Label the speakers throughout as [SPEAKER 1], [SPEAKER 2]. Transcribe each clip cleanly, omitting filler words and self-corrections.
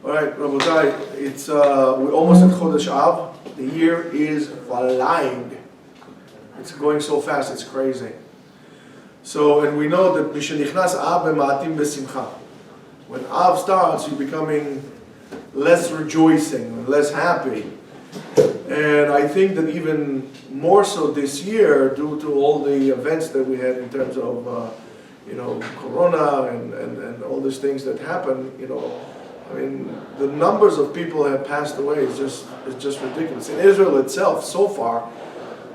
[SPEAKER 1] All right, Rabotai, it's we're almost at Chodesh Av. The year is flying. It's going so fast, it's crazy. So, and we know that Mishenichnas Av Ma'atim Besimcha. When Av starts, you're becoming less rejoicing, less happy. And I think that even more so this year, due to all the events that we had in terms of, Corona and all these things that happen, I mean, the numbers of people who have passed away is just ridiculous. In Israel itself, so far,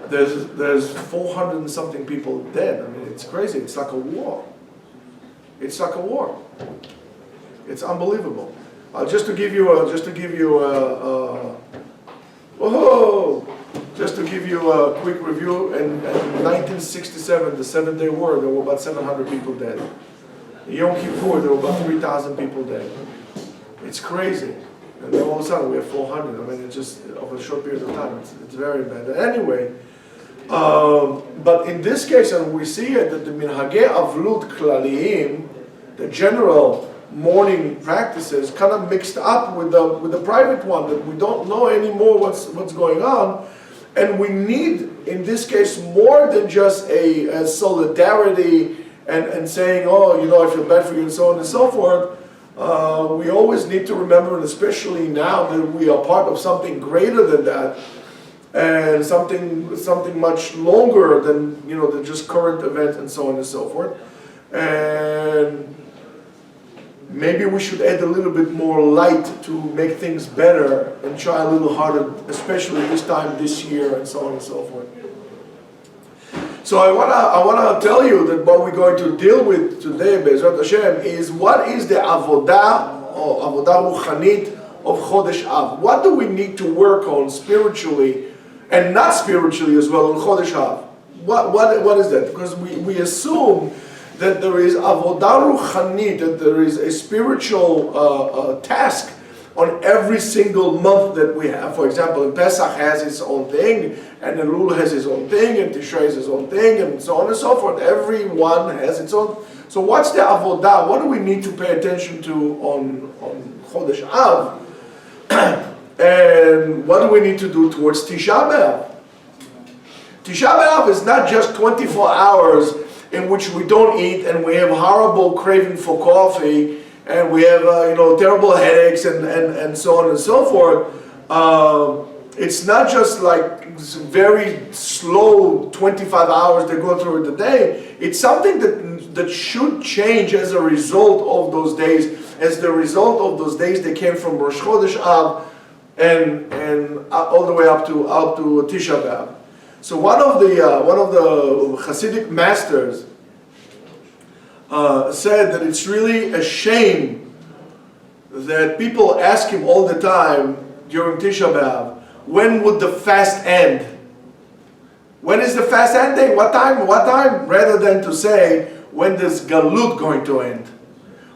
[SPEAKER 1] there's 400 and something people dead. I mean, it's crazy. It's like a war. It's like a war. It's unbelievable. Just to give you a quick review, in 1967, the 7-Day War, there were about 700 people dead. In Yom Kippur, there were about 3,000 people dead. It's crazy. And then all of a sudden we have 400. I mean, it's just over a short period of time. It's very bad. Anyway, but in this case, and we see it, that the Minhagei Avlut Klaliyim, the general mourning practices, kind of mixed up with the private one, that we don't know anymore what's going on. And we need, in this case, more than just a solidarity and saying, I feel bad for you, and so on and so forth. We always need to remember, and especially now that we are part of something greater than that, and something much longer than than just current events and so on and so forth. And maybe we should add a little bit more light to make things better and try a little harder, especially this time this year and so on and so forth. So I wanna tell you that what we're going to deal with today, Be'ezrat Hashem, is what is the avodah or avodah ruchanit of Chodesh Av. What do we need to work on spiritually and not spiritually as well on Chodesh Av? What is that? Because we assume that there is avodah ruchanit, that there is a spiritual task on every single month that we have. For example, in Pesach has its own thing, and Elul has its own thing, and Tishrei has its own thing, and so on and so forth. Everyone has its own. So what's the avodah? What do we need to pay attention to on Chodesh Av? And what do we need to do towards Tisha B'Av? Tisha B'Av is not just 24 hours in which we don't eat and we have horrible craving for coffee and we have terrible headaches and so on and so forth. It's not just like very slow 25 hours that go through the day. It's something that should change as a result of those days. As the result of those days, they came from Rosh Chodesh Av and all the way up to Tisha B'Av. So one of the Hasidic masters said that it's really a shame that people ask him all the time during Tisha B'Av, when would the fast end? When is the fast ending? What time? What time? Rather than to say, when is Galut going to end?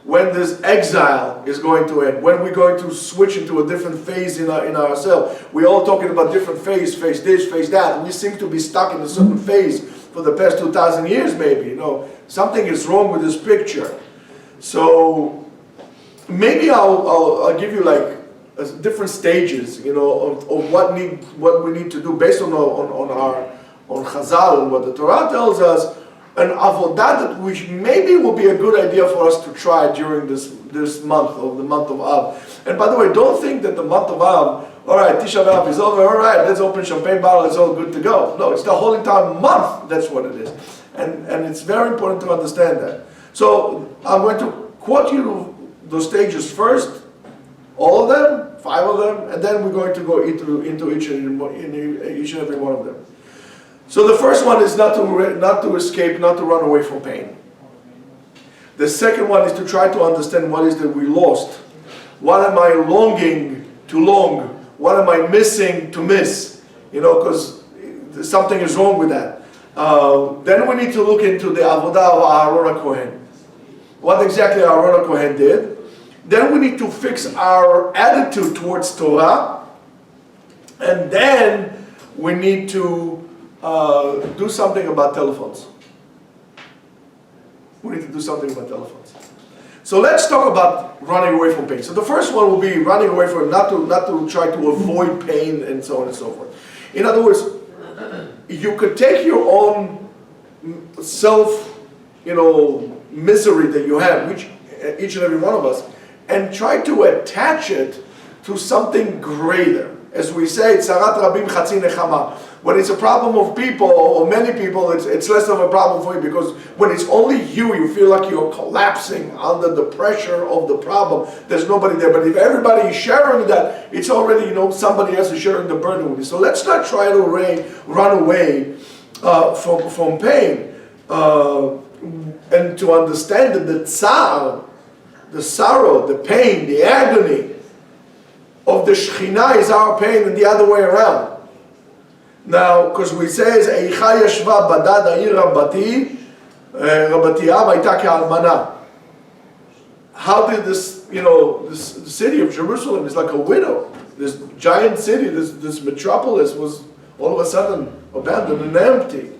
[SPEAKER 1] When this exile is going to end? When we're going to switch into a different phase in ourselves? We're all talking about different phase this, phase that. We seem to be stuck in a certain phase for the past 2,000 years maybe. Something is wrong with this picture. So maybe I'll give you like different stages, of what we need to do based on Chazal and what the Torah tells us. An avodah that which maybe will be a good idea for us to try during this month, of the month of Av. And by the way, don't think that the month of Av, all right, Tisha B'Av is over, all right, let's open champagne bottle, it's all good to go. No, it's the whole entire month, that's what it is. And it's very important to understand that. So I'm going to quote you those stages first, all of them, 5 of them, and then we're going to go into each and every one of them. So the first one is not to escape, not to run away from pain. The second one is to try to understand what is that we lost. What am I longing to long? What am I missing to miss? Because something is wrong with that. Then we need to look into the avodah of Aaron HaKohen. What exactly Aaron HaKohen did. Then we need to fix our attitude towards Torah. And then we need to do something about telephones. We need to do something about telephones. So let's talk about running away from pain. So the first one will be running away from not to try to avoid pain and so on and so forth. In other words, you could take your own self, misery that you have, which each and every one of us, and try to attach it to something greater. As we say, tzarat rabim chatzi nechama. When it's a problem of people, or many people, it's less of a problem for you, because when it's only you, you feel like you're collapsing under the pressure of the problem. There's nobody there. But if everybody is sharing that, it's already, somebody else is sharing the burden with you. So let's not try to run away from pain. And to understand that the tsar, the sorrow, the pain, the agony of the Shekhinah is our pain, and the other way around. Now, because we say, Eicha yeshva badad ha'ir rabati, rabatiya v'ayta ke'almana. How did this, this city of Jerusalem is like a widow. This giant city, this metropolis was all of a sudden abandoned and empty.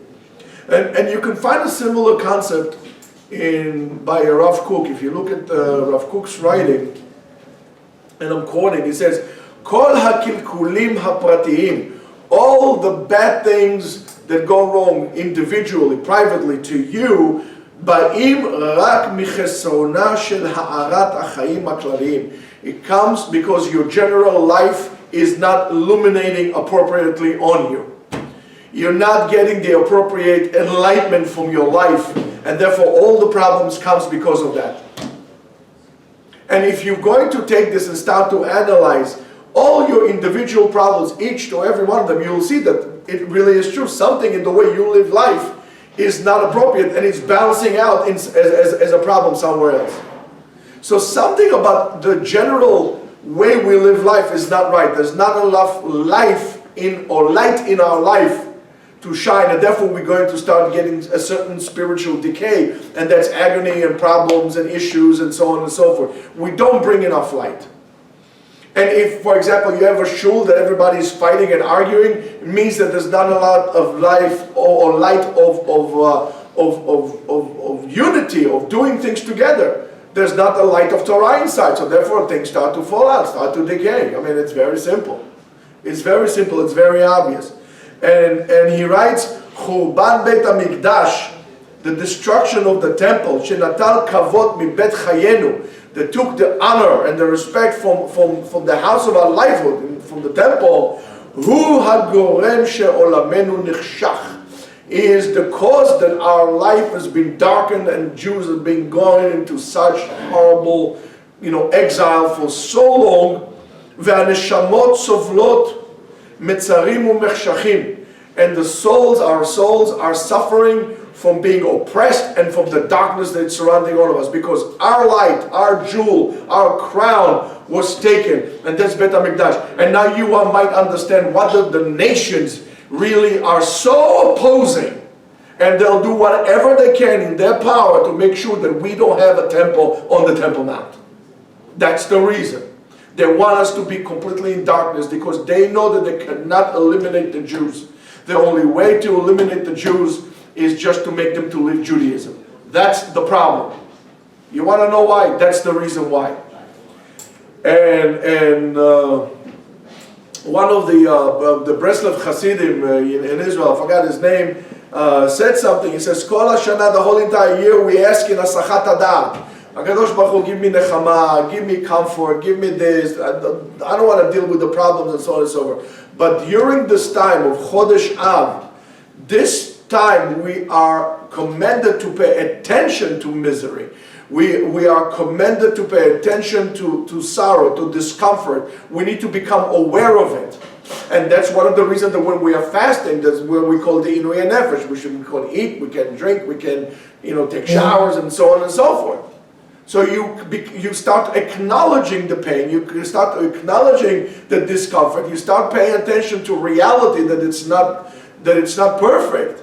[SPEAKER 1] And you can find a similar concept by Rav Kook. If you look at Rav Kook's writing, and I'm quoting, he says, Kol ha'kilkulim ha'pratiyim, all the bad things that go wrong individually, privately to you, ba'im rak michesona shel ha'arat ha'chaim ha'klaliyim. It comes because your general life is not illuminating appropriately on you. You're not getting the appropriate enlightenment from your life, and therefore all the problems comes because of that. And if you're going to take this and start to analyze all your individual problems, each to every one of them, you'll see that it really is true. Something in the way you live life is not appropriate, and it's balancing out as a problem somewhere else. So something about the general way we live life is not right. There's not enough light in our life to shine, and therefore we're going to start getting a certain spiritual decay, and that's agony and problems and issues and so on and so forth. We don't bring enough light. And if, for example, you have a shul that everybody's fighting and arguing, it means that there's not a lot of life or light of unity, of doing things together. There's not the light of Torah inside, so therefore things start to fall out, start to decay. I mean, it's very simple. It's very simple, it's very obvious. And he writes, Churban Beit HaMikdash, the destruction of the temple, Shenatal Kavod Mi Bet Chayenu, that took the honor and the respect from the house of our livelihood, from the temple, Hu HaGorem She'olamenu Nichshach, is the cause that our life has been darkened and Jews have been going into such horrible, exile for so long. Ve'aneshamot sovlot metzarim u'mechshachim, and the souls, our souls, are suffering from being oppressed and from the darkness that's surrounding all of us, because our light, our jewel, our crown was taken, and that's Beit HaMikdash. And now you might understand what the nations really are so opposing, and they'll do whatever they can in their power to make sure that we don't have a temple on the Temple Mount. That's the reason. They want us to be completely in darkness because they know that they cannot eliminate the Jews. The only way to eliminate the Jews is just to make them to live Judaism. That's the problem. You want to know why? That's the reason why. And one of the Breslev Hasidim in Israel, I forgot his name, said something. He says, Kol HaShana, the whole entire year, we ask in Asachat Hadar, HaKadosh Baruch Hu, give me nechama, give me comfort, give me this. I don't want to deal with the problems and so on and so forth. But during this time of Chodesh Av, this time we are commanded to pay attention to misery. We are commanded to pay attention to sorrow, to discomfort. We need to become aware of it. And that's one of the reasons that when we are fasting, that's where we call the Inui Nefesh. We can eat, we can drink, we can take showers and so on and so forth. So you start acknowledging the pain, you start acknowledging the discomfort, you start paying attention to reality that it's not perfect.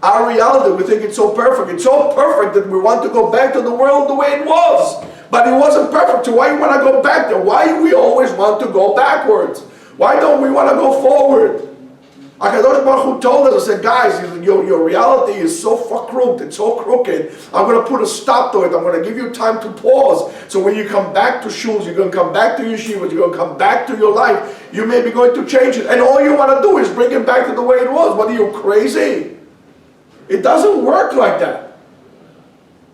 [SPEAKER 1] Our reality, we think it's so perfect. It's so perfect that we want to go back to the world the way it was. But it wasn't perfect, so why do you want to go back there? Why do we always want to go backwards? Why don't we want to go forward? HaKadosh Baruch Hu told us, I said, guys, your reality is so crooked, it's so crooked, I'm going to put a stop to it, I'm going to give you time to pause, so when you come back to shuls, you're going to come back to yeshiva, you're going to come back to your life, you may be going to change it, and all you want to do is bring it back to the way it was. What are you, crazy? It doesn't work like that.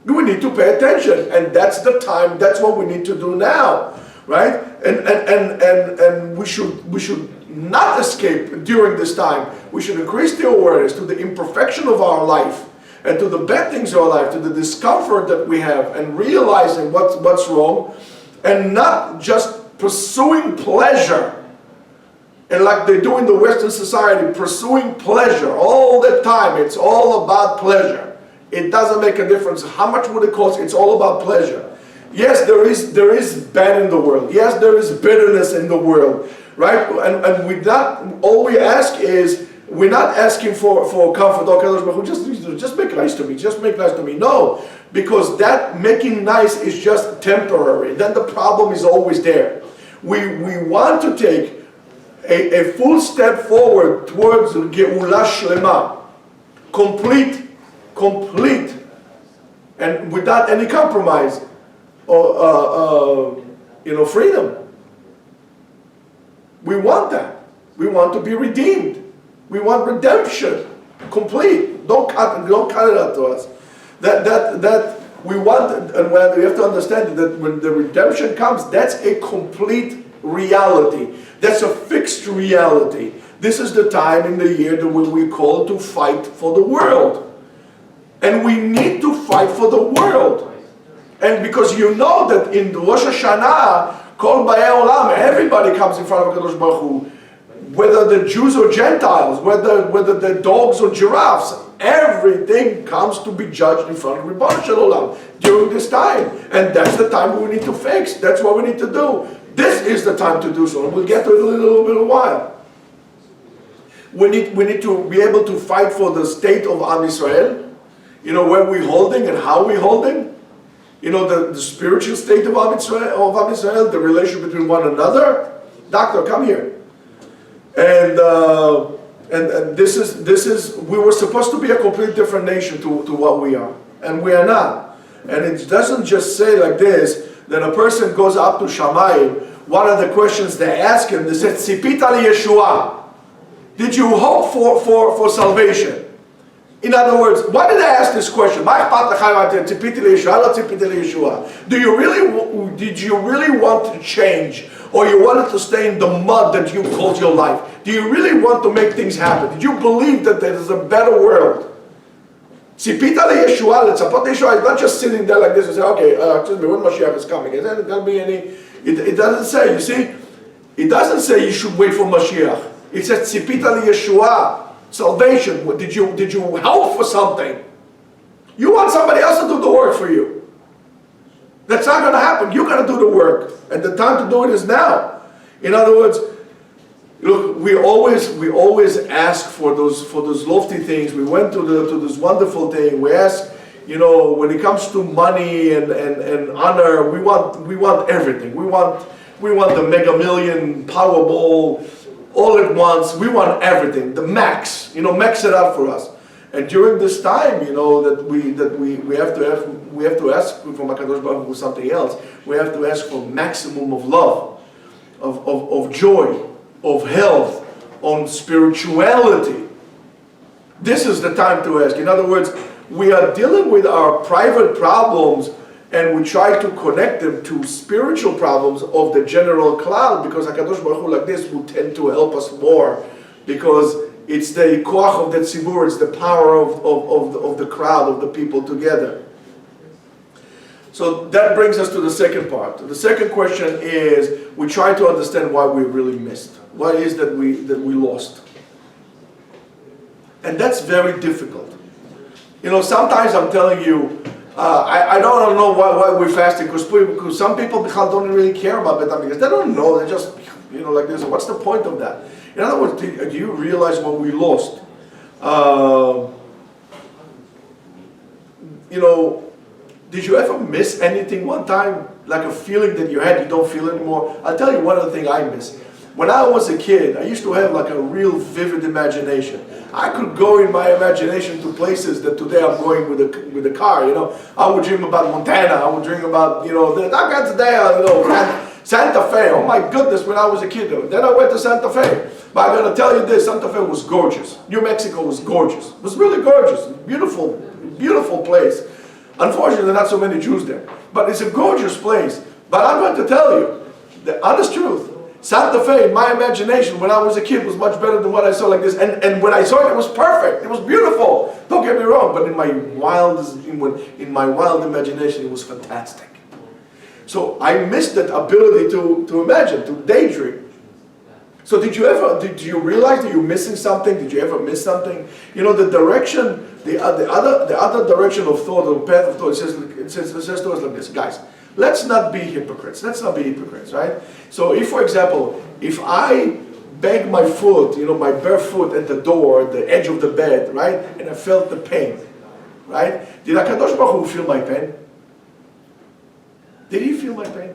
[SPEAKER 1] We need to pay attention, and that's the time, that's what we need to do now, right? And we should not escape during this time. We should increase the awareness to the imperfection of our life and to the bad things of our life, to the discomfort that we have, and realizing what's wrong, and not just pursuing pleasure, and like they do in the Western society, pursuing pleasure all the time. It's all about pleasure. It doesn't make a difference how much would it cost. It's all about pleasure. Yes, there is bad in the world. Yes, there is bitterness in the world. Right? And we not, all we ask is, we're not asking for comfort. Oh, just make nice to me. Just make nice to me. No, because that making nice is just temporary. Then the problem is always there. We want to take a full step forward towards Geula Shlema, complete, and without any compromise, or freedom. We want that. We want to be redeemed. We want redemption, complete. Don't cut it out to us. That we want, and we have to understand that when the redemption comes, that's a complete reality. That's a fixed reality. This is the time in the year that when we call to fight for the world, and we need to fight for the world. And because you know that in Rosh Hashanah, Kol Ba'ei Olam, everybody comes in front of HaKadosh Baruch Hu, whether the Jews or Gentiles, whether they're dogs or giraffes, everything comes to be judged in front of Ribono Shel Olam during this time. And that's the time we need to fix. That's what we need to do. This is the time to do so, and we'll get to it in a little bit of a while. We need to be able to fight for the state of Am Yisrael, where we're holding and how we're holding. The spiritual state of Am Yisrael, the relation between one another. Doctor, come here. And this is we were supposed to be a completely different nation to what we are, and we are not. And it doesn't just say like this that a person goes up to Shamayim. One of the questions they ask him, they said, "Tzipita li Yeshua." Did you hope for salvation? In other words, why did I ask this question? Did you really want to change? Or you wanted to stay in the mud that you called your life? Do you really want to make things happen? Did you believe that there is a better world? Tzipita leyeshua, letzapot leyeshua is not just sitting there like this and say, okay, excuse me, when Mashiach is coming? Is there going to be any... It doesn't say, you see? It doesn't say you should wait for Mashiach. It says tzipita leyeshua. Salvation. Did you help for something? You want somebody else to do the work for you. That's not going to happen. You got to do the work, and the time to do it is now. In other words, look, we always ask for those lofty things. We went to this wonderful thing. We ask, when it comes to money and honor, we want everything. We want the Mega Million, Powerball. All at once, we want everything, the max, max it out for us. And during this time, that we have to ask from HaKadosh Baruch Hu something else. We have to ask for maximum of love, of joy, of health, on spirituality. This is the time to ask. In other words, we are dealing with our private problems, and we try to connect them to spiritual problems of the general cloud, because HaKadosh Baruch Hu like this will tend to help us more, because it's the koach of the tzibur, it's the power of the crowd, of the people together. So that brings us to the second part. The second question is, we try to understand why we really missed. Why is that we lost? And that's very difficult. Sometimes I'm telling you, I don't know why we're fasting, because some people don't really care about bedtime, because they don't know, they just, like this. What's the point of that? In other words, do you realize what we lost? Did you ever miss anything one time? Like a feeling that you had, you don't feel anymore? I'll tell you one other thing I miss. When I was a kid, I used to have like a real vivid imagination. I could go in my imagination to places that today I'm going with a car, you know. I would dream about Montana, I would dream about, you know, I got today, you know, Santa Fe. Oh my goodness, when I was a kid. Then I went to Santa Fe. But I'm going to tell you this, Santa Fe was gorgeous. New Mexico was gorgeous. It was really gorgeous. Beautiful, beautiful place. Unfortunately, there are not so many Jews there. But it's a gorgeous place. But I'm going to tell you, the honest truth, Santa Fe, in my imagination, when I was a kid, was much better than what I saw like this. And when I saw it, it was perfect. It was beautiful. Don't get me wrong. But in my wild imagination, it was fantastic. So I missed that ability to imagine, to daydream. So did you realize that you're missing something? Did you ever miss something? You know, the direction, the other direction of thought, or path of thought, it says to us like this, guys, let's not be hypocrites. Let's not be hypocrites, right? So if, for example, if I bang my foot, you know, my bare foot at the door, at the edge of the bed, right, and I felt the pain, right? Did HaKadosh Baruch Hu feel my pain? Did he feel my pain?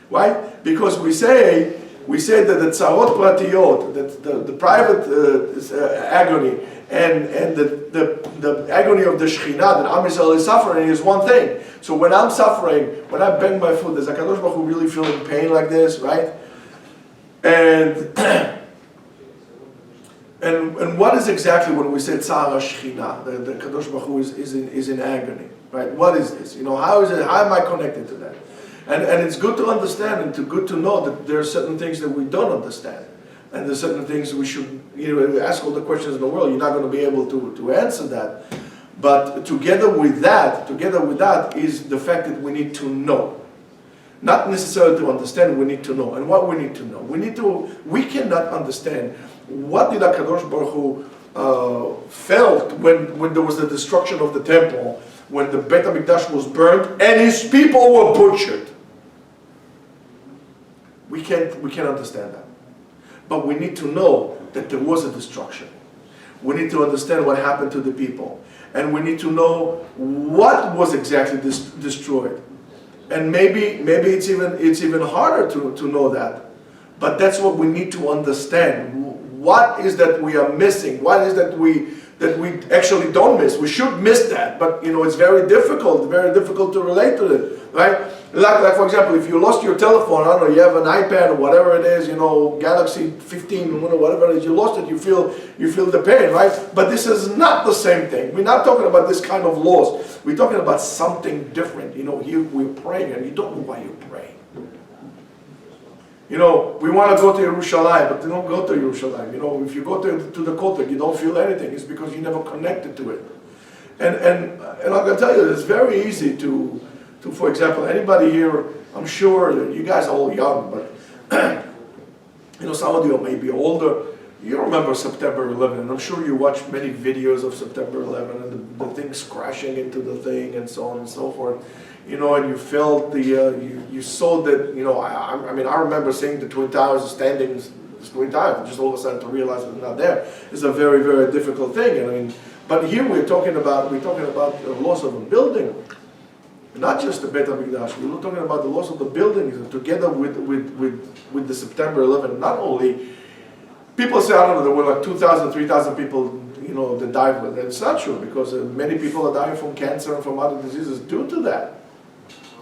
[SPEAKER 1] Why? Because we say that the tzarot pratiyot, that the private agony, and the agony of the Shekhinah that Am Yisrael is suffering is one thing. So when I'm suffering, when I bang my foot, does HaKadosh Baruch Hu really feeling pain like this, right? And what is exactly when we say tzara Shekhinah, the Kadosh Baruch Hu is in agony, right? What is this? You know, how am I connected to that? And it's good to understand and good to know that there are certain things that we don't understand. And there's certain things we should, you know, ask all the questions in the world, you're not going to be able to answer that. But together with that is the fact that we need to know. Not necessarily to understand, we need to know. And what we need to know? We cannot understand what did HaKadosh Baruch Hu felt when there was the destruction of the temple, when the Beit HaMikdash was burned and his people were butchered. We can't understand that. But we need to know that there was a destruction. We need to understand what happened to the people. And we need to know what was exactly destroyed. And maybe it's even harder to know that. But that's what we need to understand. What is that we are missing? What is that we actually don't miss? We should miss that, but you know, it's very difficult to relate to it, right? Like for example, if you lost your telephone, I don't know, you have an iPad or whatever it is, you know, Galaxy 15, whatever it is, you lost it, you feel the pain, right? But this is not the same thing. We're not talking about this kind of loss. We're talking about something different. You know, here we're praying and you don't know why you're praying. You know, we want to go to Yerushalayim, but you don't go to Yerushalayim. You know, if you go to the Kotel, you don't feel anything. It's because you never connected to it. And I'm going to tell you, it's very easy to, for example, anybody here, I'm sure that you guys are all young, but you know, some of you may be older. You remember September 11, and I'm sure you watched many videos of September 11 and the things crashing into the thing and so on and so forth. You know, and you felt you saw that, you know, I mean, I remember seeing the Twin Towers standing, the Twin Towers, just all of a sudden to realize that they're not there is a very, very difficult thing. And I mean, but here we're talking about the loss of a building, not just the Beit HaMikdash. We're talking about the loss of the buildings together with the September 11. Not only, people say, I don't know, there were like 2,000, 3,000 people, you know, that died, but that's not true because many people are dying from cancer and from other diseases due to that.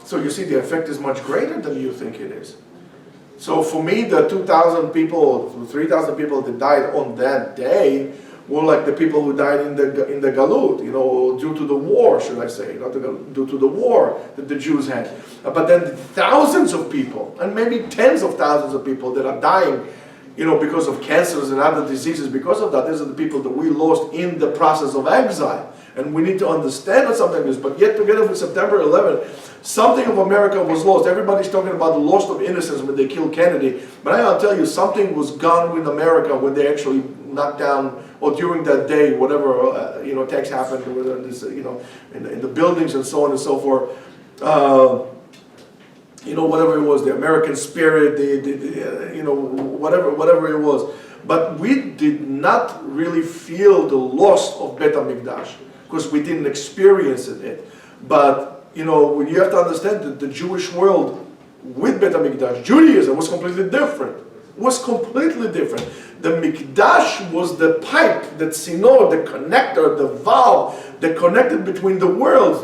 [SPEAKER 1] So you see, the effect is much greater than you think it is. So for me, the 2,000 people, 3,000 people that died on that day were like the people who died in the Galut, you know, due to the war, should I say, not due to the war that the Jews had. But then thousands of people, and maybe tens of thousands of people that are dying, you know, because of cancers and other diseases. Because of that, these are the people that we lost in the process of exile. And we need to understand what something is. But yet, together with September 11, something of America was lost. Everybody's talking about the loss of innocence when they killed Kennedy. But I gotta tell you, something was gone with America when they actually knocked down, or during that day, whatever you know, attacks happened, whether this, you know, in the buildings and so on and so forth. You know, whatever it was, the American spirit, you know, whatever it was. But we did not really feel the loss of Beit HaMikdash because we didn't experience it. But, you know, you have to understand that the Jewish world with Beit HaMikdash, Judaism was completely different. was completely different. The Mikdash was the pipe, the tzinor, the connector, the valve that connected between the worlds,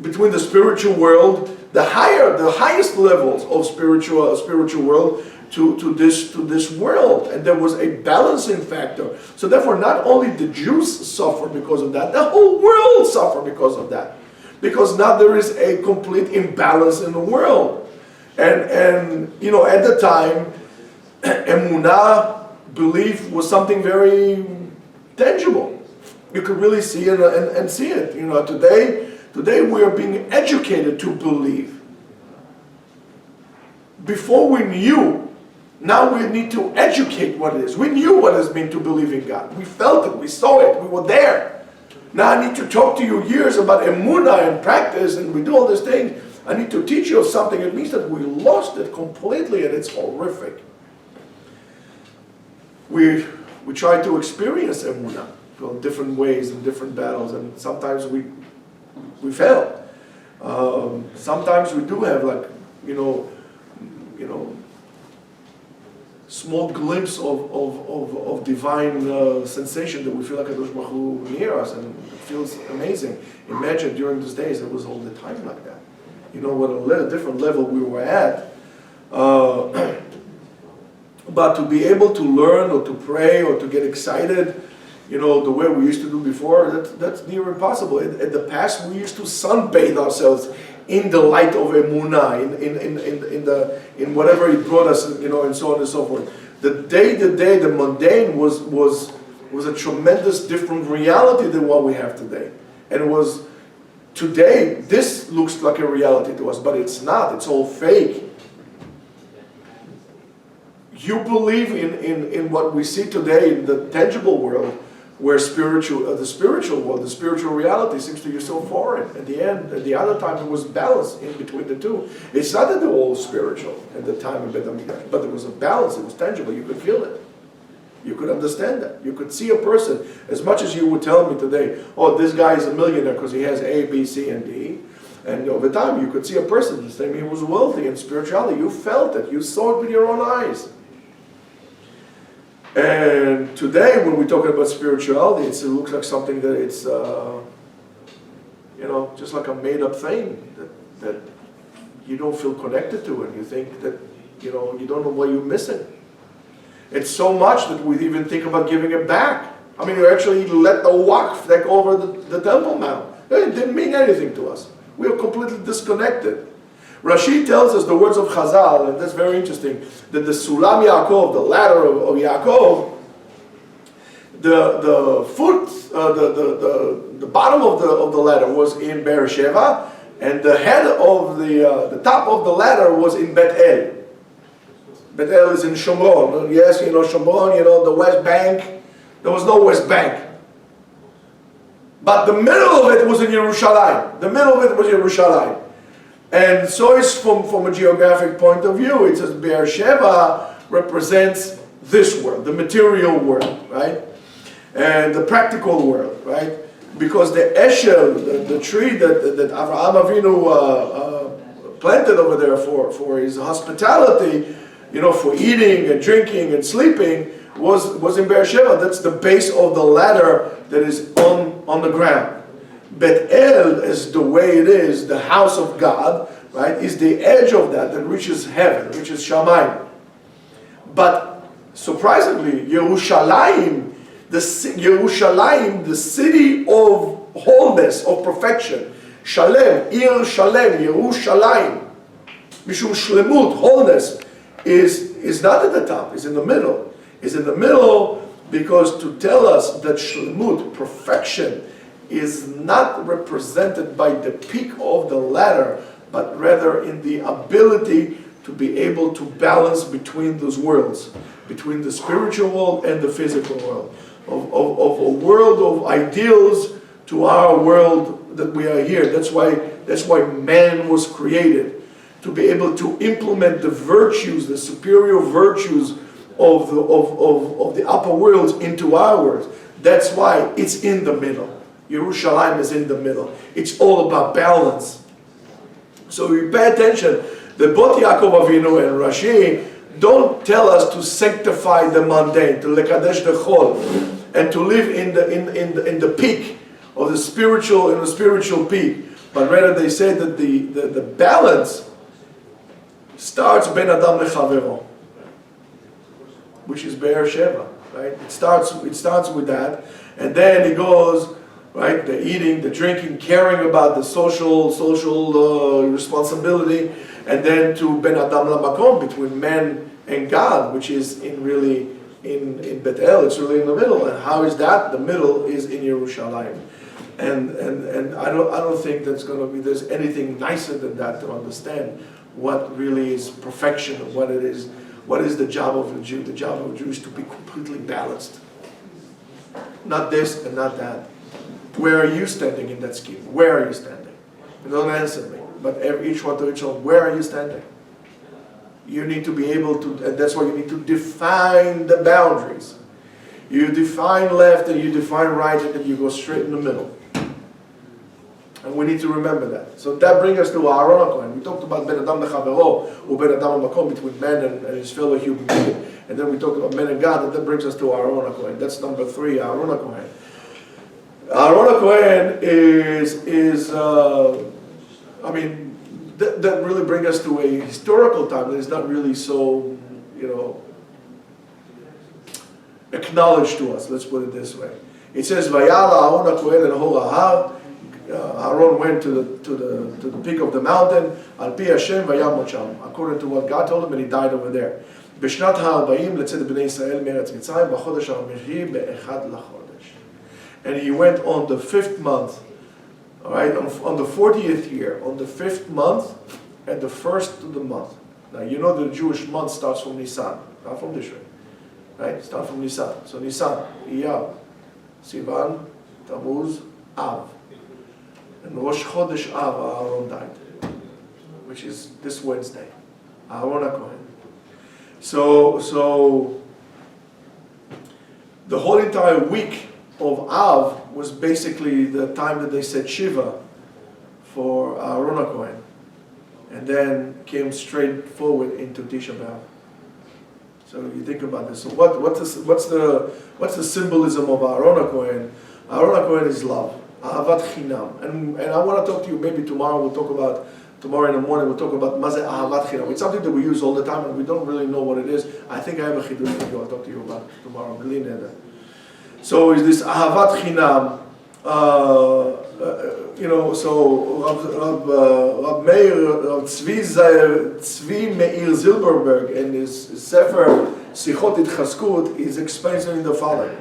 [SPEAKER 1] between the spiritual world, the highest levels of spiritual world to this world, and there was a balancing factor. So therefore, not only the Jews suffer because of that, the whole world suffer because of that, because now there is a complete imbalance in the world. And you know, at the time, emunah, belief, was something very tangible. You could really see it and see it. You know, today we are being educated to believe. Before we knew, now we need to educate what it is. We knew what it meant to believe in God. We felt it, we saw it, we were there. Now I need to talk to you years about emunah and practice, and we do all these things. I need to teach you something. It means that we lost it completely, and it's horrific. We try to experience emunah in different ways, in different battles, and sometimes we fail. Sometimes we do have, like, you know, small glimpse of divine sensation that we feel like Kadosh Baruch Hu near us, and it feels amazing. Imagine during those days it was all the time like that. You know what a different level we were at. But to be able to learn or to pray or to get excited, you know, the way we used to do before, that's near impossible. In the past, we used to sunbathe ourselves in the light of emunah, in whatever it brought us, you know, and so on and so forth. The mundane was a tremendous different reality than what we have today. And it was, today, this looks like a reality to us, but it's not. It's all fake. You believe in what we see today in the tangible world, where the spiritual world, the spiritual reality seems to you so foreign. At the end, at the other time, it was balance in between the two. It's not that they were all spiritual at the time of Beit HaMikdash, but there was a balance. It was tangible. You could feel it. You could understand that. You could see a person, as much as you would tell me today, oh, this guy is a millionaire because he has A, B, C, and D. And over time, you could see a person saying he was wealthy in spirituality. You felt it. You saw it with your own eyes. And today, when we're talking about spirituality, it looks like something that it's, you know, just like a made-up thing that you don't feel connected to, and you think that, you know, you don't know what you're missing. It's so much that we even think about giving it back. I mean, you actually let the waqf take over the Temple Mount. It didn't mean anything to us. We are completely disconnected. Rashi tells us the words of Chazal, and that's very interesting, that the Sulam Yaakov, the ladder of Yaakov, the bottom of the ladder was in Beersheba, and the head of the top of the ladder was in Bet El. Bet El is in Shomron. Yes, you know Shomron, you know the West Bank. There was no West Bank. But the middle of it was in Yerushalayim. The middle of it was Yerushalayim. And so it's from a geographic point of view, it says Beersheba represents this world, the material world, right? And the practical world, right? Because the eshel, the tree that Avraham Avinu planted over there for his hospitality, you know, for eating and drinking and sleeping, was in Beersheba. That's the base of the ladder that is on the ground. Bet El is the way it is, the house of God, right, is the edge of that reaches heaven, reaches Shamayim. But surprisingly, Yerushalayim, the city of wholeness, of perfection, Shalem, Ir Shalem, Yerushalayim, Mishum Shlemut, wholeness, is not at the top, is in the middle. Is in the middle because to tell us that Shlemut, perfection, is not represented by the peak of the ladder, but rather in the ability to be able to balance between those worlds, between the spiritual world and the physical world, of a world of ideals to our world that we are here. That's why man was created, to be able to implement the virtues, the superior virtues of the upper worlds into our worlds. That's why it's in the middle. Yerushalayim is in the middle. It's all about balance. So we pay attention that both Yaakov Avinu and Rashi don't tell us to sanctify the mundane, to lekadesh the chol, and to live in the peak of the spiritual peak. But rather they say that the balance starts ben adam lechavero, which is Be'er Sheva, right? It starts with that, and then it goes, right? The eating, the drinking, caring about the social responsibility, and then to Ben Adam Lamakom, between man and God, which is in Bet El. It's really in the middle. And how is that? The middle is in Yerushalayim. And I don't think there's anything nicer than that to understand what really is perfection, what it is. What is the job of a Jew? The job of a Jew is to be completely balanced. Not this and not that. Where are you standing in that scheme? Where are you standing? You don't answer me. But each one to each one, where are you standing? You need to be able to, and that's why you need to define the boundaries. You define left and you define right, and then you go straight in the middle. And we need to remember that. So that brings us to Aaron HaKohen. We talked about Ben Adam Lechavero, or Ben Adam HaMakom, between man and his fellow human being. And then we talked about man and God, and that brings us to Aaron HaKohen. That's number 3, Aaron HaKohen. Aaron HaKohen that really brings us to a historical time that is not really so, acknowledged to us. Let's put it this way. It says, Vayala Aaron HaKohen and Hor Ahar. Aaron went to the peak of the mountain, Al Pi Hashem Vayamot Sham, according to what God told him, and he died over there. בשנת ה-40 לצאת בני ישראל מארץ מצרים בחודש הרביעי באחד לחודש. And he went on the 5th month, all right, on the 40th year, on the 5th month, and the 1st of the month. Now you know the Jewish month starts from Nisan, not from Tishri, right? It starts from Nisan. So Nisan, Iyar, Sivan, Tammuz, Av. And Rosh Chodesh Av, Aaron died, which is this Wednesday. Aaron HaKohen. So the whole entire week of Av was basically the time that they said Shiva for Aaron HaKohen, and then came straight forward into Tisha B'Av. So you think about this. So what's the symbolism of Aaron HaKohen? Aaron HaKohen is love. Ahavat Chinam. And I want to talk to you, maybe tomorrow in the morning, we'll talk about Maze Ahavat Chinam. It's something that we use all the time and we don't really know what it is. I think I have a chidush for you. I'll talk to you about it tomorrow. So is this Ahavat Chinam, so Rab Tzvi Meir Zilberberg in his Sefer Sichot Itchaskut is explaining the following.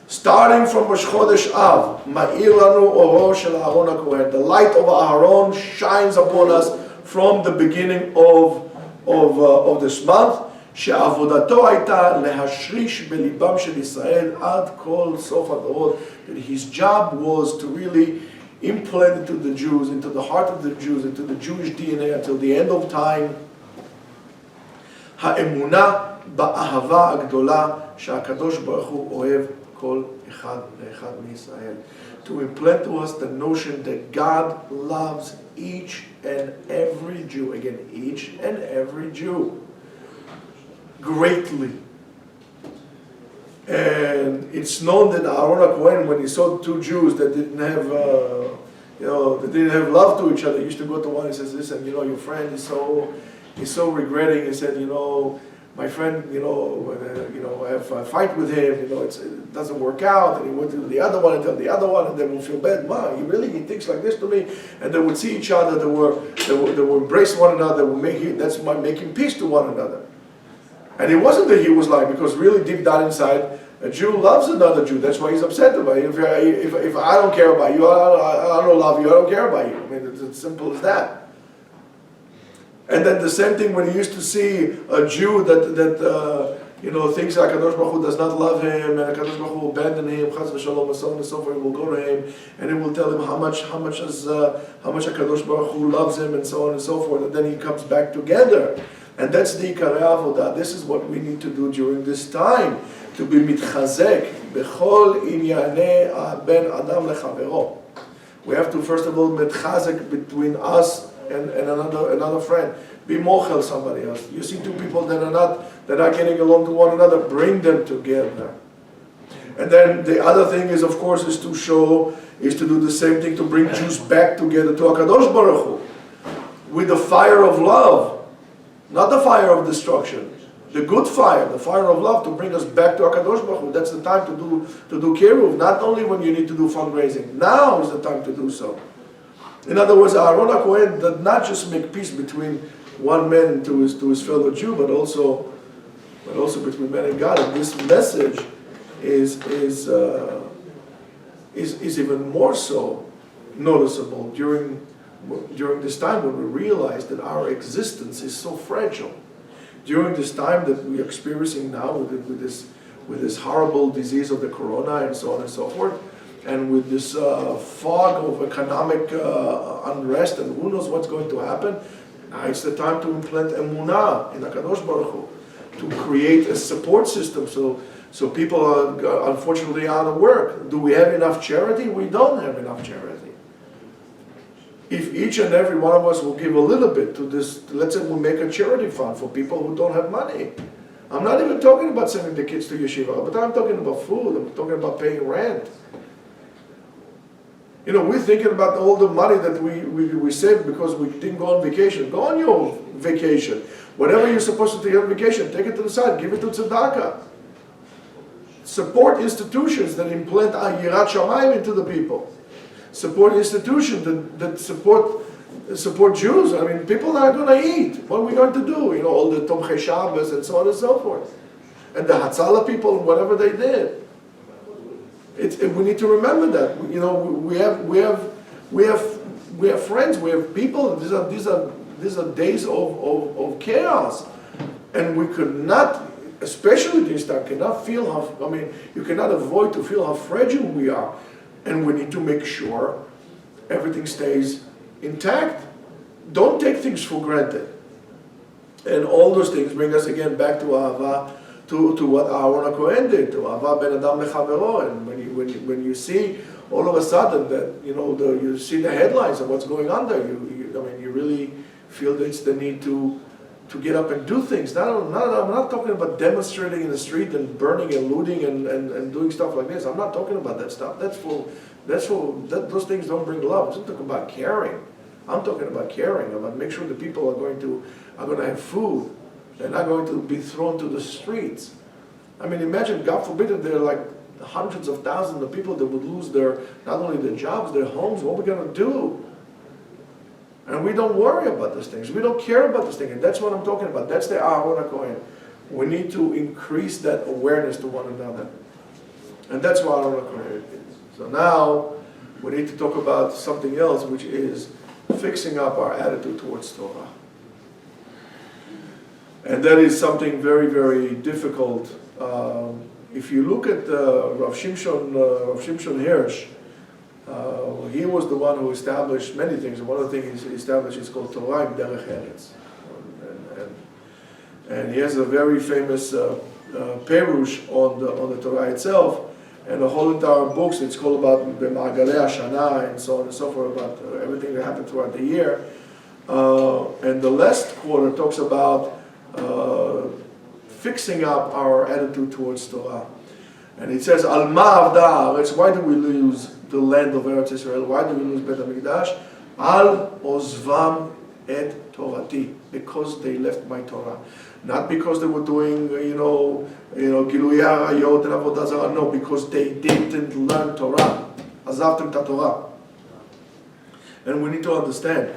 [SPEAKER 1] Starting from Rosh Chodesh Av, Ma'ir lanu oro shel Aaron HaKohen. The light of Aaron shines upon us from the beginning of this month. שעבודתו הייתה להשריש בליבם של ישראל עד כל סוף הדורות. That his job was to really implant into the Jews, into the heart of the Jews, into the Jewish DNA until the end of time. האמונה באהבה הגדולה שהקדוש ברוך הוא אוהב כל אחד ואחד מישראל. To implant to us the notion that God loves each and every Jew. Again, each and every Jew. Greatly. And it's known that Aaron HaKohen, when he saw 2 Jews that didn't have, that didn't have love to each other, he used to go to one and says, listen, your friend is so regretting. He said, my friend, I have a fight with him, it doesn't work out, and he went to the other one and tell the other one, and then we'll feel bad. He thinks like this to me, and they would see each other, they would embrace one another, that's why making peace to one another. And it wasn't that he was lying, because really deep down inside, a Jew loves another Jew. That's why he's upset about it. If I don't care about you, I don't love you, I don't care about you. I mean, it's as simple as that. And then the same thing when he used to see a Jew that thinks that Kadosh Baruch Hu does not love him, and Kadosh Baruch Hu will abandon him, Chas v'Shalom, and so on and so forth. He will go to him, and he will tell him how much Kadosh Baruch Hu loves him, and so on and so forth. And then he comes back together. And that's the Ikarei Avodah. This is what we need to do during this time, to be mitchazek bechol inyanei ben adam lechavero. We have to first of all mitchazek between us and another friend. Be mochel somebody else. You see two people that are getting along to one another, bring them together. And then the other thing is, of course, is to do the same thing, to bring Jews back together to HaKadosh Baruch Hu, with the fire of love, not the fire of destruction. The good fire, the fire of love, to bring us back to HaKadosh Baruch Hu. That's the time to do kiruv, not only when you need to do fundraising. Now is the time to do so. In other words, Aaron HaKohen did not just make peace between one man to his fellow Jew, but also between man and God. And this message is even more so noticeable during this time when we realize that our existence is so fragile. During this time that we are experiencing now with this horrible disease of the corona and so on and so forth, and with this fog of economic unrest and who knows what's going to happen, now it's the time to implant emunah in HaKadosh Baruch Hu, to create a support system so people are unfortunately out of work. Do we have enough charity? We don't have enough charity. If each and every one of us will give a little bit to this, let's say we'll make a charity fund for people who don't have money. I'm not even talking about sending the kids to yeshiva, but I'm talking about food, I'm talking about paying rent. You know, we're thinking about all the money that we saved because we didn't go on vacation. Go on your vacation. Whatever you're supposed to take on vacation, take it to the side, give it to tzedakah. Support institutions that implant yirat shamayim into the people. Support institutions that support Jews. I mean, people are going to eat. What are we going to do? You know, all the Tomchei Shabbos and so on and so forth. And the Hatzalah people, whatever they did. We need to remember that. You know, we have friends, we have people. These are days of chaos, and we could not, especially this time, cannot feel how. I mean, you cannot avoid to feel how fragile we are. And we need to make sure everything stays intact. Don't take things for granted. And all those things bring us again back to Ahava, to what Aaron HaKohen did, to Ahava ben Adam lechavero. And when you see all of a sudden that, you know, you see the headlines of what's going on there, you really feel that it's the need to get up and do things. I'm not talking about demonstrating in the street and burning and looting and doing stuff like this. I'm not talking about that stuff. Those things don't bring love. I'm talking about caring. I'm talking about caring, about make sure the people are going to have food. They're not going to be thrown to the streets. I mean, imagine, God forbid, if there are like hundreds of thousands of people that would lose not only their jobs, their homes. What are we going to do? And we don't worry about those things. We don't care about those things. And that's what I'm talking about. That's the Aaron HaKohen. We need to increase that awareness to one another. And that's what Aaron HaKohen did. So now, we need to talk about something else, which is fixing up our attitude towards Torah. And that is something very, very difficult. If you look at Rav Shimshon Hirsch, he was the one who established many things. One of the things he established is called Torah im Derech Eretz. And he has a very famous perush on the Torah itself, and the whole entire books. It's called about the Ma'agalei Hashana and so on and so forth, about everything that happened throughout the year. And the last quarter talks about fixing up our attitude towards Torah. And it says, Al ma'avda haaretz, why do we lose the land of Eretz Israel? Why do we lose Bet HaMikdash? Al ozvam et Torati, because they left my Torah. Not because they were doing, Gilui Arayot and Avodah Zarah. No, because they didn't learn Torah. Azavtem ta Torah. And we need to understand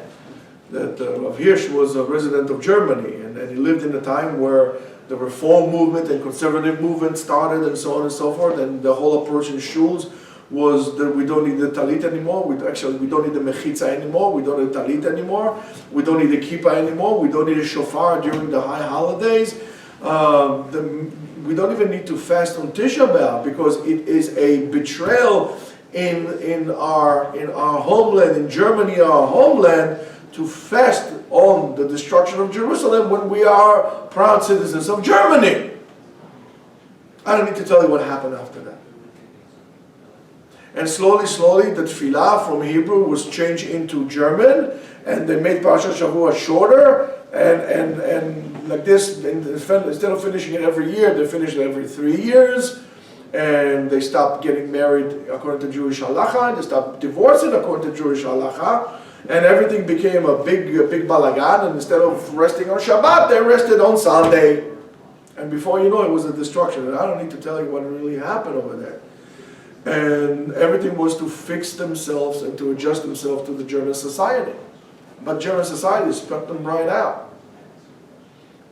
[SPEAKER 1] that Rav Hirsch was a resident of Germany, and he lived in a time where the reform movement and conservative movement started and so on and so forth, and the whole approach in shuls was that we don't need the talit anymore, we don't need the mechitza anymore, we don't need the talit anymore, we don't need the kippah anymore, we don't need a shofar during the high holidays, we don't even need to fast on Tisha B'Av because it is a betrayal in our homeland, in Germany, our homeland, to fast on the destruction of Jerusalem when we are proud citizens of Germany. I don't need to tell you what happened after that. And slowly, the tefillah from Hebrew was changed into German, and they made Parashat Shavua shorter, and like this, instead of finishing it every year, they finished it every 3 years, and they stopped getting married according to Jewish halacha, and they stopped divorcing according to Jewish halacha, and everything became a big balagan, and instead of resting on Shabbat, they rested on Sunday. And before you know it was a destruction, and I don't need to tell you what really happened over there. And everything was to fix themselves and to adjust themselves to the German society. But German society struck them right out.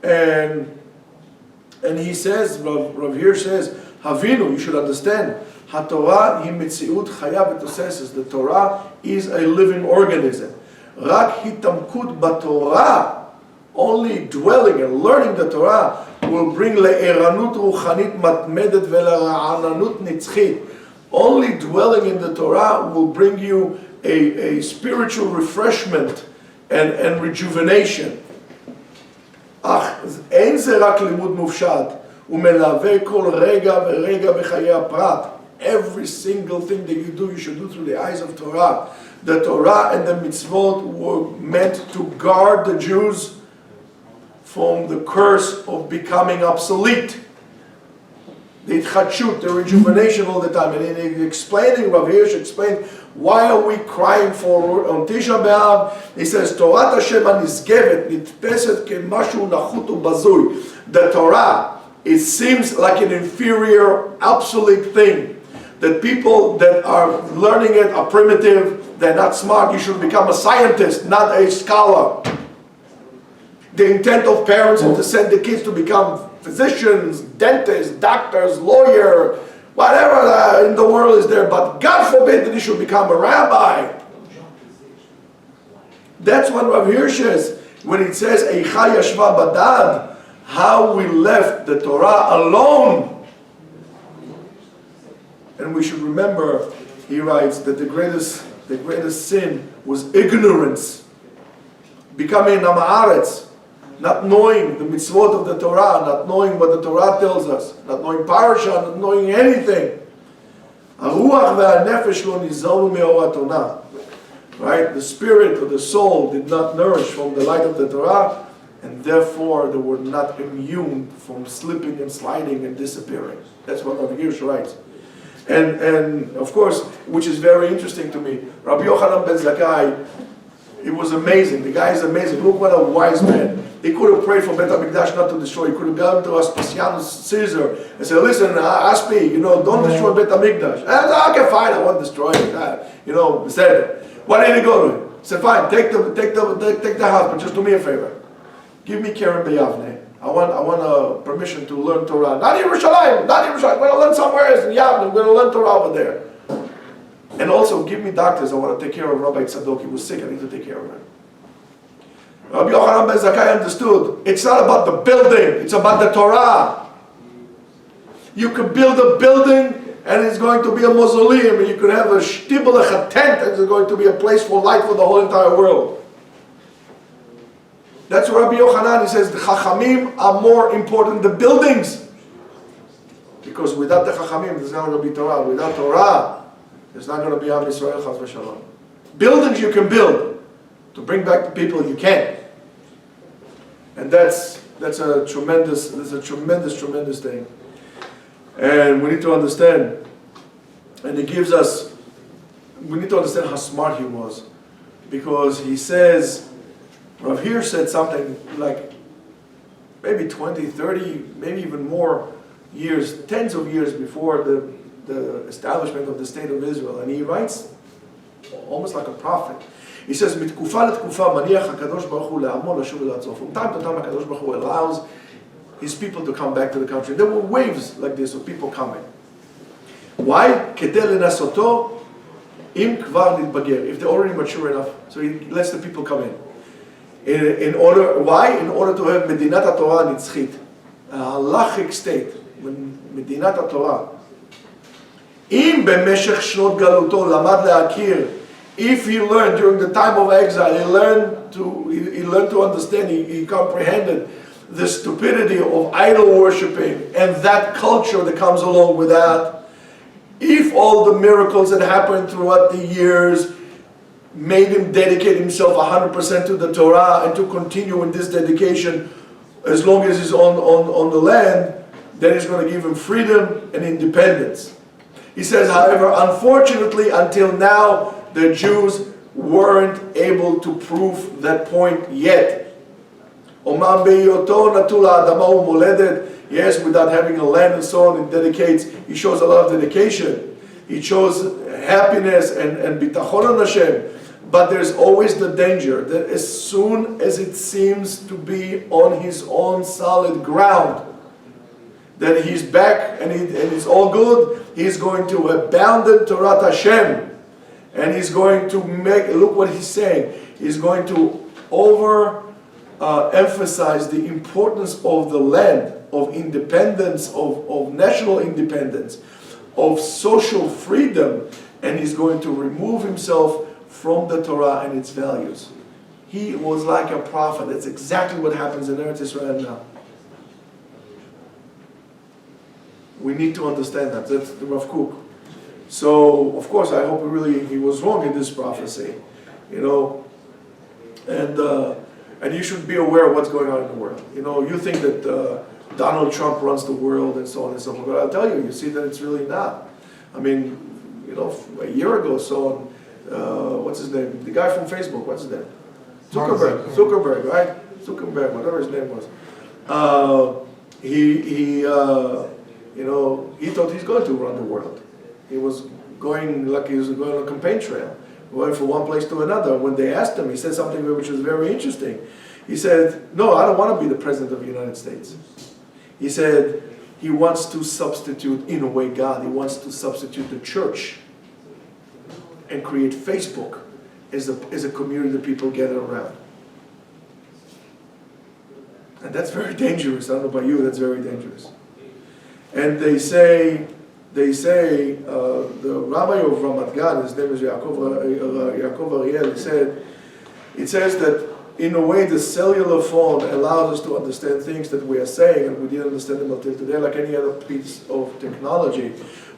[SPEAKER 1] And he says, Rav Hirsch says, Havinu, you should understand, HaTorah hi metziut chaya v'tosesses. The Torah is a living organism. Rak hitamkut b'Torah, only dwelling and learning the Torah will bring le'eranut ruchanit matmedet ve'lera'ananut nitzchit. Only dwelling in the Torah will bring you a spiritual refreshment and rejuvenation. אין זה רק לימוד מופשט, הוא מלווה כל רגע ורגע בחיי הפרט. Every single thing that you do, you should do through the eyes of Torah. The Torah and the mitzvot were meant to guard the Jews from the curse of becoming obsolete. The itchadshut, the rejuvenation all the time. And in explaining, Rav Hirsch explained, why are we crying for on Tisha B'Av? He says, Torat Hashem hanizgevet nitpeset kemashu nachut ubazui. The Torah, it seems like an inferior, obsolete thing. That people that are learning it are primitive, they're not smart. You should become a scientist, not a scholar. The intent of parents is to send the kids to become physicians, dentists, doctors, lawyer, whatever in the world is there, but God forbid that he should become a rabbi. That's what Rav Hirsch says when it says Eicha Yashva Badad, how we left the Torah alone. And we should remember, he writes, that the greatest sin was ignorance, becoming Am Haaretz, not knowing the mitzvot of the Torah, not knowing what the Torah tells us, not knowing parasha, not knowing anything. Right? The spirit or the soul did not nourish from the light of the Torah, and therefore they were not immune from slipping and sliding and disappearing. That's what Rabbi Hirsch writes. And of course, which is very interesting to me, Rabbi Yochanan ben Zakkai, it was amazing. The guy is amazing. Look what a wise man. He could have prayed for Bet HaMikdash not to destroy. He could have gone to Aspasianus Caesar and said, listen, Aspi, don't destroy Bet HaMikdash. And I said, okay, fine, I won't destroy it. Said, what did he go to him? He said, fine, take the house, but just do me a favor. Give me Keren B'Yavne. I want permission to learn Torah. Not in Yerushalayim. I'm going to learn somewhere else in Yavne. I'm going to learn Torah over there. And also, give me doctors. I want to take care of Rabbi Tzadok. He was sick. I need to take care of him. Rabbi Yochanan ben Zakkai understood. It's not about the building. It's about the Torah. You could build a building and it's going to be a mausoleum. And you could have a shtibelech, a tent, and it's going to be a place for light for the whole entire world. That's what Rabbi Yochanan, he says, the Chachamim are more important than buildings. Because without the Chachamim, there's not going to be Torah. Without Torah, there's not going to be Am Yisrael, Chas v'Shalom. Buildings you can build. To bring back the people you can. And that's a tremendous thing. And we need to understand. And it gives us, we need to understand how smart he was. Because he says, Rav Hirsch said something like maybe 20, 30, maybe even more years, tens of years before the establishment of the State of Israel. And he writes almost like a prophet. He says, מתקופה לתקופה מניח הקדוש ברוך הוא לעמו לשוב ולעצור. From time to time, הקדוש ברוך הוא allows his people to come back to the country. There were waves like this of people coming. Why? כדי לנסותו אם כבר נתבגר. If they're already mature enough. So he lets the people come in. Why? In order to have מדינת התורה הנצחית. A halachic state. מדינת התורה. אם במשך שנות גלותו למד להכיר, if he learned during the time of exile, he learned to understand, he comprehended the stupidity of idol worshipping and that culture that comes along with that. If all the miracles that happened throughout the years made him dedicate himself 100% to the Torah and to continue in this dedication as long as he's on the land, then he's going to give him freedom and independence. He says, however, unfortunately, until now, the Jews weren't able to prove that point yet. Yes, without having a land and so on, it dedicates, he shows a lot of dedication. He shows happiness and bitachon on Hashem. But there's always the danger that as soon as it seems to be on his own solid ground, that he's back and it's all good, he's going to abandon Torah Hashem. And he's going to make, look what he's saying, he's going to emphasize the importance of the land, of independence, of national independence, of social freedom, and he's going to remove himself from the Torah and its values. He was like a prophet. That's exactly what happens in Eretz Israel now. We need to understand that. That's the Rav Kook. So, of course, I hope he was wrong in this prophecy, and you should be aware of what's going on in the world. You think that Donald Trump runs the world and so on and so forth, but I'll tell you, you see that it's really not. I mean, a year ago, so what's his name? The guy from Facebook, what's his name? Zuckerberg, right? Zuckerberg, whatever his name was. He thought he's going to run the world. He was going on a campaign trail, going from one place to another. When they asked him, he said something which was very interesting. He said, no, I don't want to be the president of the United States. He said he wants to substitute, in a way, God. He wants to substitute the church and create Facebook as a community that people gather around. And that's very dangerous. I don't know about you, that's very dangerous. And they say the rabbi of Ramat Gan, his name is Yaakov Ariel, it says that in a way the cellular phone allows us to understand things that we are saying and we didn't understand them until today, like any other piece of technology.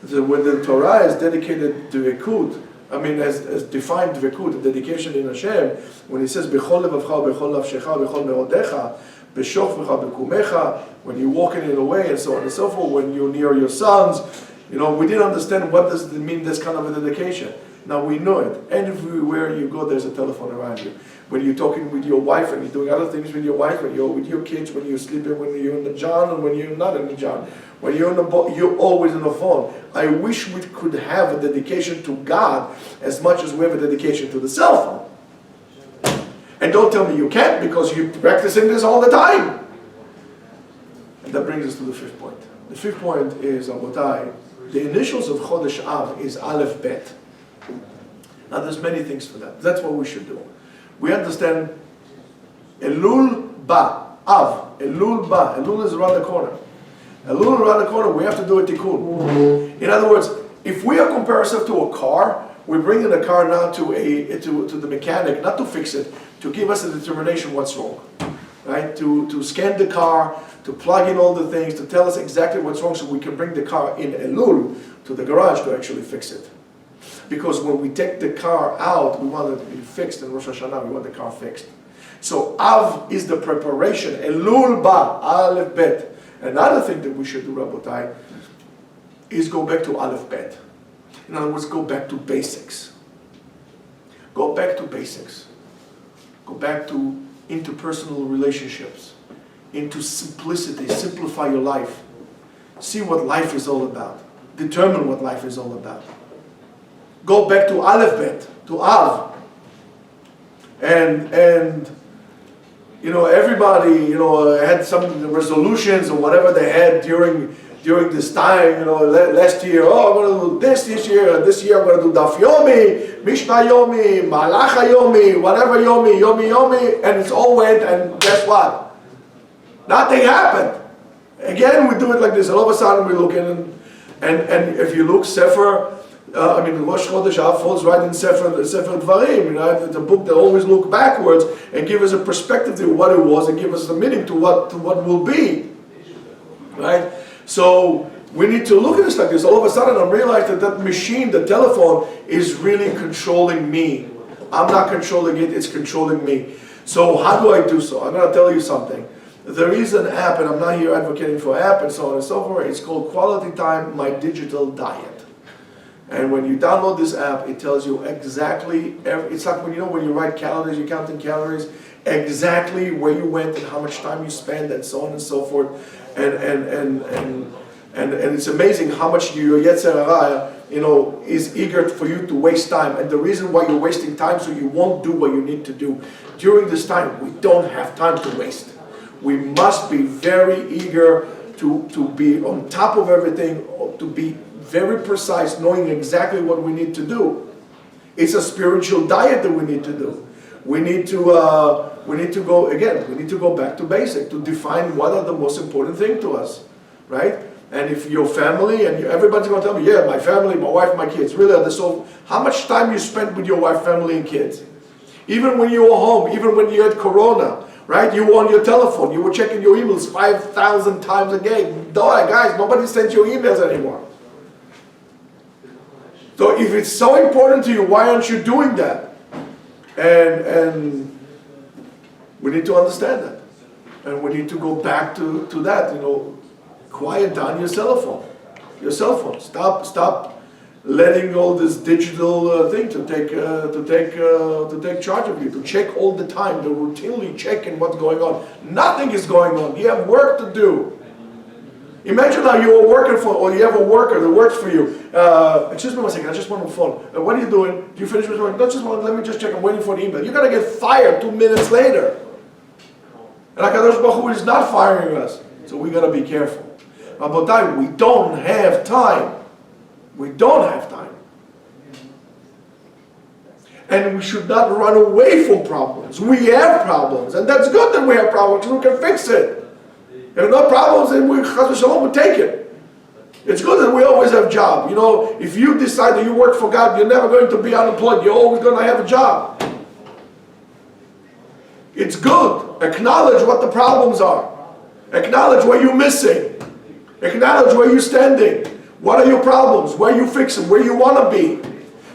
[SPEAKER 1] So when the Torah is dedicated to Ekut, as defined Dvekut, the dedication in Hashem, when he says, B'chol levavcha, b'chol nafshecha, b'chol me'odecha, b'shofecha, b'kumecha, when you're walking in a way, and so on and so forth, when you're near your sons, we didn't understand what does it mean, this kind of a dedication. Now we know it. Everywhere you go, there's a telephone around you. When you're talking with your wife, and you're doing other things with your wife, when you're with your kids, when you're sleeping, when you're in the John, and when you're not in the John. When you're in the boat, you're always on the phone. I wish we could have a dedication to God as much as we have a dedication to the cell phone. And don't tell me you can't, because you're practicing this all the time. And that brings us to the fifth point. The fifth point is, Abotai, the initials of Chodesh Av is Aleph Bet. Now there's many things for that. That's what we should do. We understand Elul Ba, Av, Elul Ba. Elul is around the corner. Elul around the corner, we have to do a tikkun. In other words, if we compare ourselves to a car, we're bringing the car now to the mechanic, not to fix it, to give us a determination what's wrong. Right? To scan the car, to plug in all the things, to tell us exactly what's wrong so we can bring the car in Elul to the garage to actually fix it. Because when we take the car out, we want it to be fixed in Rosh Hashanah, we want the car fixed. So Av is the preparation, Elul Ba, Aleph Bet. Another thing that we should do, Rabotai, is go back to Aleph Bet. In other words, go back to basics. Go back to basics. Go back to interpersonal relationships, into simplicity, simplify your life. See what life is all about. Determine what life is all about. Go back to Aleph Bet, to Av. And everybody, had some resolutions or whatever they had during this time, last year, I'm going to do this year I'm going to do Daf Yomi, Mishnah Yomi, Malacha Yomi, whatever Yomi, and it's all went, and guess what? Nothing happened. Again, we do it like this, and all of a sudden we look in, and if you look, Sefer, Rosh Chodesh falls right in Sefer Dvarim, right? It's a book that always look backwards and give us a perspective to what it was and give us a meaning to what will be, right? So we need to look at this like this. All of a sudden, I'm realizing that machine, the telephone, is really controlling me. I'm not controlling it, it's controlling me. So how do I do so? I'm going to tell you something. There is an app, and I'm not here advocating for app and so on and so forth. It's called Quality Time, My Digital Diet. And when you download this app, it tells you exactly, it's like when you write calories, you're counting calories, exactly where you went and how much time you spend and so on and so forth. And it's amazing how much your Yetzer Hara, is eager for you to waste time. And the reason why you're wasting time, so you won't do what you need to do. During this time, we don't have time to waste. We must be very eager to be on top of everything, to be very precise, knowing exactly what we need to do. It's a spiritual diet that we need to do. We need to go back to basic, to define what are the most important things to us, right? And if your family, and everybody's going to tell me, yeah, my family, my wife, my kids, really are the soul. How much time you spent with your wife, family, and kids? Even when you were home, even when you had Corona, right? You were on your telephone, you were checking your emails 5,000 times a day. Guys, nobody sends you emails anymore. So if it's so important to you, why aren't you doing that? And we need to understand that. And we need to go back to that, quiet down your cell phone. Stop letting all this digital thing to take charge of you, to check all the time, to routinely checking what's going on. Nothing is going on. You have work to do. Imagine now you are working or you have a worker that works for you. Excuse me one second, I just want on the phone. What are you doing? Do you finish with work? Let me just check, I'm waiting for the email. You're going to get fired 2 minutes later. And HaKadosh Baruch Hu is not firing us. So we got to be careful. Rabotai, we don't have time. We don't have time. And we should not run away from problems. We have problems. And that's good that we have problems, because we can fix it. If no problems, then we, Chas v'Shalom, we take it. It's good that we always have a job. If you decide that you work for God, you're never going to be unemployed. You're always going to have a job. It's good. Acknowledge what the problems are. Acknowledge where you're missing. Acknowledge where you're standing. What are your problems? Where you fixing? Where you want to be?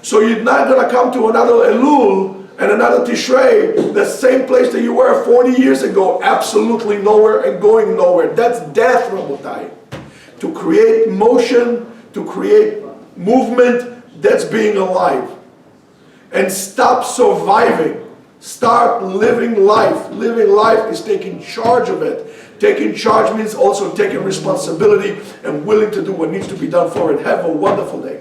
[SPEAKER 1] So you're not going to come to another Elul and another Tishrei, the same place that you were 40 years ago, absolutely nowhere and going nowhere. That's death, Rabotai. To create motion, to create movement, that's being alive. And stop surviving. Start living life. Living life is taking charge of it. Taking charge means also taking responsibility and willing to do what needs to be done for it. Have a wonderful day.